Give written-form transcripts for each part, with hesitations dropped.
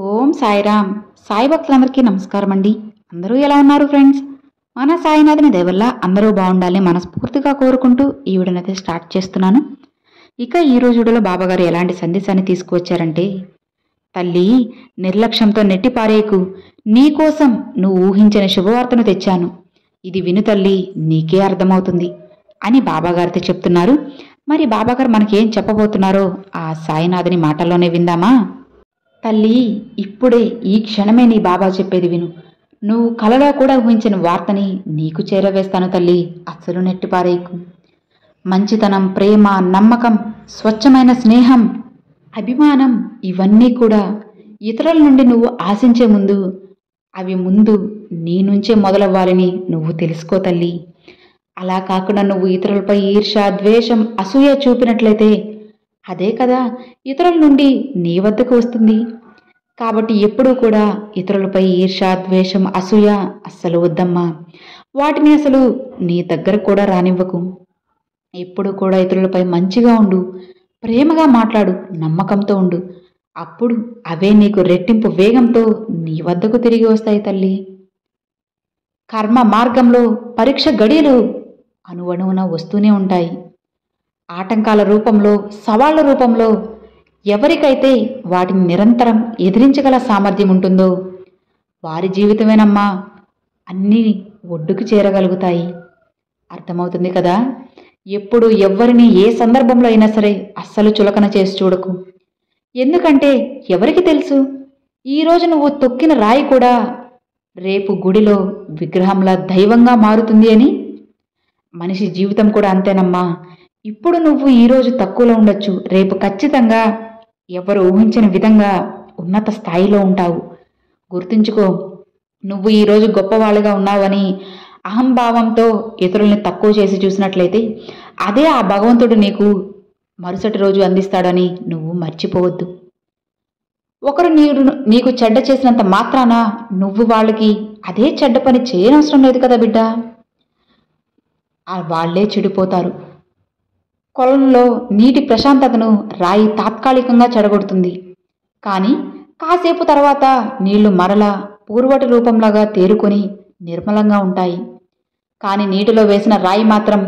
ఓం సాయిరామ్. సాయి భక్తులందరికీ నమస్కారం అండి. అందరూ ఎలా ఉన్నారు ఫ్రెండ్స్? మన సాయినాథుని దయ వల్ల అందరూ బాగుండాలని మనస్ఫూర్తిగా కోరుకుంటూ ఈ వీడియోనైతే స్టార్ట్ చేస్తున్నాను. ఇక ఈ రోజు వీడియోలో బాబాగారు ఎలాంటి సందేశాన్ని తీసుకువచ్చారంటే, తల్లి, నిర్లక్ష్యంతో నెట్టి పారేయకు, నీకోసం నువ్వు ఊహించని శుభవార్తను తెచ్చాను. ఇది విను తల్లి, నీకే అర్థమవుతుంది అని బాబాగారితో చెప్తున్నారు. మరి బాబాగారు మనకేం చెప్పబోతున్నారో ఆ సాయినాథుని మాటల్లోనే విందామా? తల్లి, ఇప్పుడే ఈ క్షణమే నీ బాబా చెప్పేది విను. నువ్వు కలలో కూడా ఊహించిన వార్తని నీకు చేరవేస్తాను తల్లి, అస్సలు నెట్టిపారేయకు. మంచితనం, ప్రేమ, నమ్మకం, స్వచ్ఛమైన స్నేహం, అభిమానం ఇవన్నీ కూడా ఇతరుల నుండి నువ్వు ఆశించే ముందు అవి ముందు నీ నుంచే మొదలవ్వాలని నువ్వు తెలుసుకో తల్లి. అలా కాకుండా నువ్వు ఇతరులపై ఈర్ష్య, ద్వేషం, అసూయ చూపినట్లయితే అదే కదా ఇతరుల నుండి నీ వద్దకు వస్తుంది. కాబట్టి ఎప్పుడూ కూడా ఇతరులపై ఈర్ష్య, ద్వేషం, అసూయ అస్సలు వద్దమ్మా. వాటిని అసలు నీ దగ్గర కూడా రానివ్వకు. ఎప్పుడు కూడా ఇతరులపై మంచిగా ఉండు, ప్రేమగా మాట్లాడు, నమ్మకంతో ఉండు. అప్పుడు అవే నీకు రెట్టింపు వేగంతో నీ వద్దకు తిరిగి వస్తాయి తల్లి. కర్మ మార్గంలో పరీక్ష గడియలు అణువణువున వస్తూనే ఉంటాయి. ఆటంకాల రూపంలో, సవాళ్ల రూపంలో ఎవరికైతే వాటిని నిరంతరం ఎదిరించగల సామర్థ్యం ఉంటుందో వారి జీవితమేనమ్మా అన్నీ ఒడ్డుకు చేరగలుగుతాయి. అర్థమవుతుంది కదా? ఎప్పుడు ఎవ్వరిని ఏ సందర్భంలో అయినా సరే అస్సలు చులకన చేసి చూడకు. ఎందుకంటే ఎవరికి తెలుసు, ఈరోజు నువ్వు తొక్కిన రాయి కూడా రేపు గుడిలో విగ్రహంలా దైవంగా మారుతుంది అని. మనిషి జీవితం కూడా అంతేనమ్మా. ఇప్పుడు నువ్వు ఈరోజు తక్కువలో ఉండొచ్చు, రేపు ఖచ్చితంగా ఎవరు ఊహించిన విధంగా ఉన్నత స్థాయిలో ఉంటావు. గుర్తుంచుకో, నువ్వు ఈరోజు గొప్పవాళ్ళుగా ఉన్నావని అహంభావంతో ఇతరుల్ని తక్కువ చేసి చూసినట్లయితే అదే ఆ భగవంతుడు నీకు మరుసటి రోజు అందిస్తాడని నువ్వు మర్చిపోవద్దు. ఒకరు నీకు చెడ్డ చేసినంత మాత్రాన నువ్వు వాళ్ళకి అదే చెడ్డ పని చేయనవసరం లేదు కదా బిడ్డ. వాళ్లే చెడిపోతారు. కొలంలో నీటి ప్రశాంతతను రాయి తాత్కాలికంగా చెడగొడుతుంది. కానీ కాసేపు తర్వాత నీళ్లు మరలా పూర్వటి రూపంలాగా తేరుకొని నిర్మలంగా ఉంటాయి. కానీ నీటిలో వేసిన రాయి మాత్రం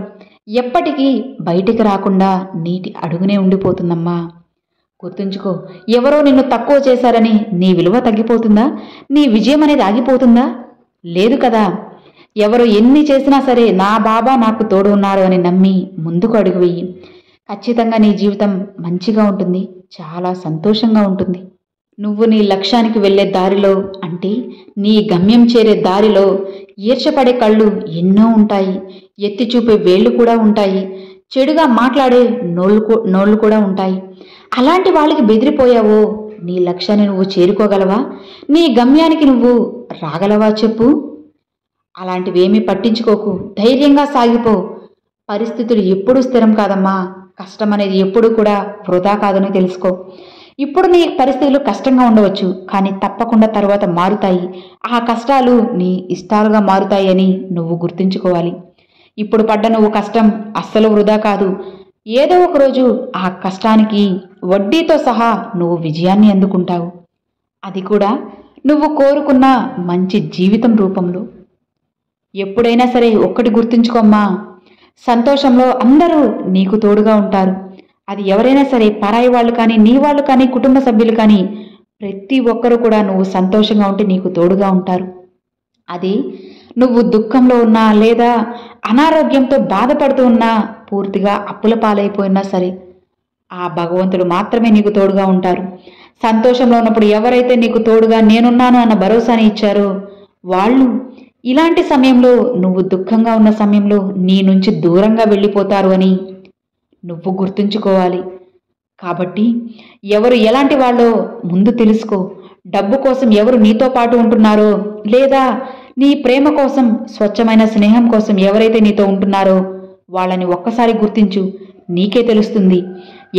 ఎప్పటికీ బయటికి రాకుండా నీటి అడుగునే ఉండిపోతుందమ్మా. గుర్తుంచుకో, ఎవరో నిన్ను తక్కువ చేశారని నీ విలువ తగ్గిపోతుందా? నీ విజయం అనేది ఆగిపోతుందా? లేదు కదా. ఎవరు ఎన్ని చేసినా సరే నా బాబా నాకు తోడు ఉన్నారు అని నమ్మి ముందుకు అడుగు వెయ్యి. ఖచ్చితంగా నీ జీవితం మంచిగా ఉంటుంది, చాలా సంతోషంగా ఉంటుంది. నువ్వు నీ లక్ష్యానికి వెళ్ళే దారిలో, అంటే నీ గమ్యం చేరే దారిలో ఈర్ష్యపడే కళ్ళు ఎన్నో ఉంటాయి, ఎత్తి చూపే వేళ్ళు కూడా ఉంటాయి, చెడుగా మాట్లాడే నోళ్ళు కూడా ఉంటాయి. అలాంటి వాళ్ళకి బెదిరిపోయావో నీ లక్ష్యాన్ని నువ్వు చేరుకోగలవా? నీ గమ్యానికి నువ్వు రాగలవా చెప్పు? అలాంటివేమీ పట్టించుకోకు, ధైర్యంగా సాగిపో. పరిస్థితులు ఎప్పుడూ స్థిరం కాదమ్మా. కష్టం అనేది ఎప్పుడూ కూడా వృధా కాదని తెలుసుకో. ఇప్పుడు నీ పరిస్థితులు కష్టంగా ఉండవచ్చు, కానీ తప్పకుండా తర్వాత మారుతాయి. ఆ కష్టాలు నీ ఇష్టాలుగా మారుతాయి అని నువ్వు గుర్తుంచుకోవాలి. ఇప్పుడు పడ్డ నువ్వు కష్టం అస్సలు వృధా కాదు. ఏదో ఒక రోజు ఆ కష్టానికి వడ్డీతో సహా నువ్వు విజయాన్ని అందుకుంటావు. అది కూడా నువ్వు కోరుకున్న మంచి జీవితం రూపంలో. ఎప్పుడైనా సరే ఒక్కటి గుర్తుంచుకోమ్మా, సంతోషంలో అందరూ నీకు తోడుగా ఉంటారు. అది ఎవరైనా సరే, పరాయి వాళ్ళు కానీ, నీ వాళ్ళు కానీ, కుటుంబ సభ్యులు కానీ, ప్రతి ఒక్కరు కూడా నువ్వు సంతోషంగా ఉంటే నీకు తోడుగా ఉంటారు. అది నువ్వు దుఃఖంలో ఉన్నా, లేదా అనారోగ్యంతో బాధపడుతూ ఉన్నా, పూర్తిగా అప్పుల పాలైపోయినా సరే ఆ భగవంతుడు మాత్రమే నీకు తోడుగా ఉంటారు. సంతోషంలో ఉన్నప్పుడు ఎవరైతే నీకు తోడుగా నేనున్నాను అన్న భరోసాని ఇచ్చారో వాళ్ళు ఇలాంటి సమయంలో, నువ్వు దుఃఖంగా ఉన్న సమయంలో నీ నుంచి దూరంగా వెళ్ళిపోతారు అని నువ్వు గుర్తుంచుకోవాలి. కాబట్టి ఎవరు ఎలాంటి వాళ్ళో ముందు తెలుసుకో. డబ్బు కోసం ఎవరు నీతో పాటు ఉంటున్నారో, లేదా నీ ప్రేమ కోసం, స్వచ్ఛమైన స్నేహం కోసం ఎవరైతే నీతో ఉంటున్నారో వాళ్ళని ఒక్కసారి గుర్తించు. నీకే తెలుస్తుంది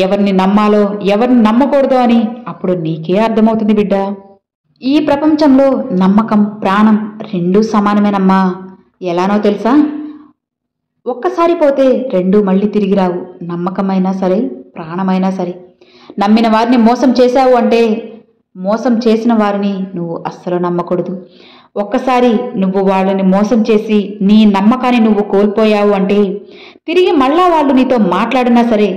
ఎవరిని నమ్మాలో, ఎవరిని నమ్మకూడదో అని. అప్పుడు నీకే అర్థమవుతుంది బిడ్డ. ఈ ప్రపంచంలో నమ్మకం, ప్రాణం రెండూ సమానమేనమ్మా. ఎలానో తెలుసా? ఒక్కసారి పోతే రెండూ మళ్ళీ తిరిగి రావు. నమ్మకమైనా సరే, ప్రాణమైనా సరే. నమ్మిన వారిని మోసం చేశావు అంటే మోసం చేసిన వారిని నువ్వు అస్సలు నమ్మకూడదు. ఒక్కసారి నువ్వు వాళ్ళని మోసం చేసి నీ నమ్మకాన్ని నువ్వు కోల్పోయావు అంటే తిరిగి మళ్ళా వాళ్ళు నీతో మాట్లాడినా సరే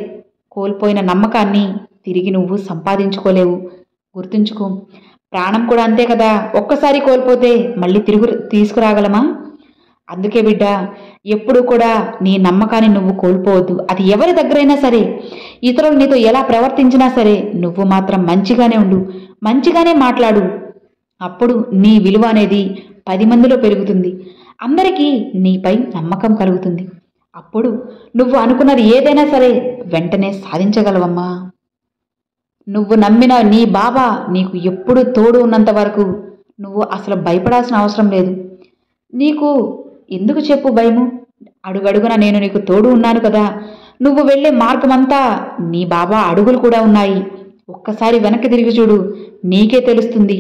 కోల్పోయిన నమ్మకాన్ని తిరిగి నువ్వు సంపాదించుకోలేవు. గుర్తుంచుకో. ప్రాణం కూడా అంతే కదా, ఒక్కసారి కోల్పోతే మళ్ళీ తిరిగి తీసుకురాగలమా? అందుకే బిడ్డ, ఎప్పుడు కూడా నీ నమ్మకాన్ని నువ్వు కోల్పోవద్దు. అది ఎవరి దగ్గరైనా సరే, ఇతరులు నీతో ఎలా ప్రవర్తించినా సరే నువ్వు మాత్రం మంచిగానే ఉండు, మంచిగానే మాట్లాడు. అప్పుడు నీ విలువ అనేది 10 మందిలో పెరుగుతుంది. అందరికీ నీపై నమ్మకం కలుగుతుంది. అప్పుడు నువ్వు అనుకున్నది ఏదైనా సరే వెంటనే సాధించగలవమ్మా. నువ్వు నమ్మిన నీ బాబా నీకు ఎప్పుడు తోడు ఉన్నంత వరకు నువ్వు అసలు భయపడాల్సిన అవసరం లేదు. నీకు ఎందుకు చెప్పు భయము? అడుగడుగున నేను నీకు తోడు ఉన్నాను కదా. నువ్వు వెళ్ళే మార్గమంతా నీ బాబా అడుగులు కూడా ఉన్నాయి. ఒక్కసారి వెనక్కి తిరిగి చూడు, నీకే తెలుస్తుంది.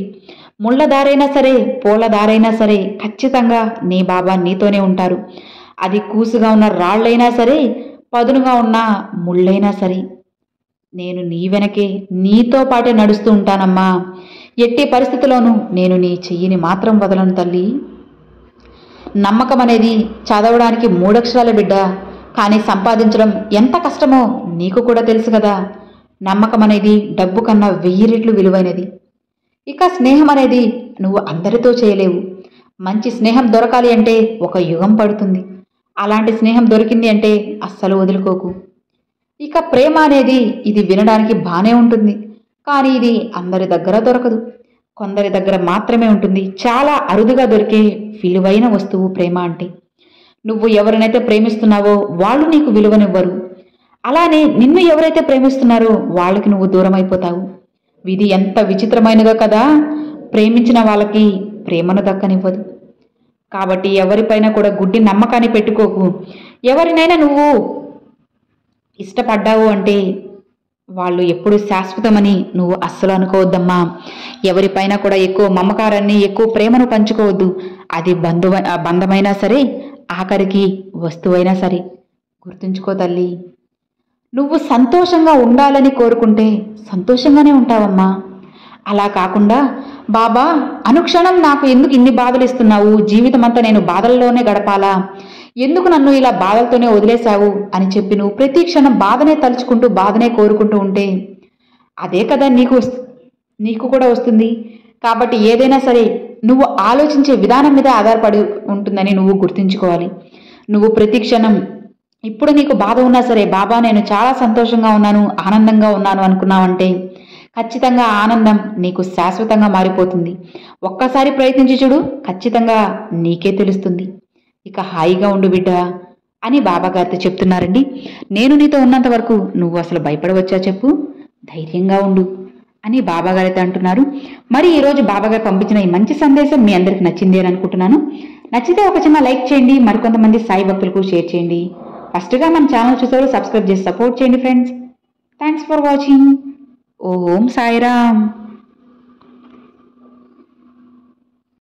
ముళ్ళ దారైనా సరే, పూల దారైనా సరే ఖచ్చితంగా నీ బాబా నీతోనే ఉంటారు. అది కూసుగా ఉన్న రాళ్ళైనా సరే, పదునుగా ఉన్న ముళ్ళైనా సరే నేను నీ వెనకే నీతో పాటే నడుస్తూ ఉంటానమ్మా. ఎట్టి పరిస్థితిలోనూ నేను నీ చెయ్యిని మాత్రం వదలను తల్లి. నమ్మకం అనేది చదవడానికి 3 అక్షరాల బిడ్డ, కానీ సంపాదించడం ఎంత కష్టమో నీకు కూడా తెలుసు కదా. నమ్మకం అనేది డబ్బు కన్నా 1000 రెట్లు విలువైనది. ఇక స్నేహం అనేది నువ్వు అందరితో చేయలేవు. మంచి స్నేహం దొరకాలి అంటే 1 యుగం పడుతుంది. అలాంటి స్నేహం దొరికింది అంటే అస్సలు వదులుకోకు. ఇక ప్రేమ అనేది ఇది వినడానికి బానే ఉంటుంది, కానీ ఇది అందరి దగ్గర దొరకదు. కొందరి దగ్గర మాత్రమే ఉంటుంది. చాలా అరుదుగా దొరికే విలువైన వస్తువు ప్రేమ అంటే. నువ్వు ఎవరినైతే ప్రేమిస్తున్నావో వాళ్ళు నీకు విలువనివ్వరు. అలానే నిన్ను ఎవరైతే ప్రేమిస్తున్నారో వాళ్ళకి నువ్వు దూరం అయిపోతావు. విధి ఎంత విచిత్రమైనదో కదా. ప్రేమించిన వాళ్ళకి ప్రేమను దక్కనివ్వదు. కాబట్టి ఎవరిపైన కూడా గుడ్డి నమ్మకాన్ని పెట్టుకోకు. ఎవరినైనా నువ్వు ఇష్టపడ్డావు అంటే వాళ్ళు ఎప్పుడు శాశ్వతమని నువ్వు అస్సలు అనుకోవద్దమ్మా. ఎవరిపైన కూడా ఎక్కువ మమకారాన్ని, ఎక్కువ ప్రేమను పంచుకోవద్దు. అది బంధమైనా సరే, ఆఖరికి వస్తువైనా సరే. గుర్తుంచుకో తల్లి, నువ్వు సంతోషంగా ఉండాలని కోరుకుంటే సంతోషంగానే ఉంటావమ్మా. అలా కాకుండా బాబా అనుక్షణం నాకు ఎందుకు ఇన్ని బాధలు ఇస్తున్నావు, జీవితం అంతా నేను బాధల్లోనే గడపాలా, ఎందుకు నన్ను ఇలా బాధలతోనే వదిలేశావు అని చెప్పి నువ్వు ప్రతి క్షణం బాధనే తలుచుకుంటూ బాధనే కోరుకుంటూ ఉంటే అదే కదా నీకు కూడా వస్తుంది. కాబట్టి ఏదైనా సరే నువ్వు ఆలోచించే విధానం మీద ఆధారపడి ఉంటుందని నువ్వు గుర్తుంచుకోవాలి. నువ్వు ప్రతి క్షణం ఇప్పుడు నీకు బాధ ఉన్నా సరే, బాబా నేను చాలా సంతోషంగా ఉన్నాను, ఆనందంగా ఉన్నాను అనుకున్నావంటే ఖచ్చితంగా ఆనందం నీకు శాశ్వతంగా మారిపోతుంది. ఒక్కసారి ప్రయత్నించి చూడు, ఖచ్చితంగా నీకే తెలుస్తుంది. ఇక హాయిగా ఉండు బిడ్డ అని బాబాగారితో చెప్తున్నారండి. నేను నీతో ఉన్నంత వరకు నువ్వు అసలు భయపడవచ్చా చెప్పు, ధైర్యంగా ఉండు అని బాబాగారైతే అంటున్నారు. మరి ఈరోజు బాబాగారు పంపించిన ఈ మంచి సందేశం మీ అందరికి నచ్చింది అని అనుకుంటున్నాను. నచ్చితే ఒక చిన్న లైక్ చేయండి, మరికొంతమంది సాయి భక్తులకు షేర్ చేయండి. ఫస్ట్గా మన ఛానల్ చూసేవారు సబ్స్క్రైబ్ చేసి సపోర్ట్ చేయండి friends. Thanks for watching. Om Sairam.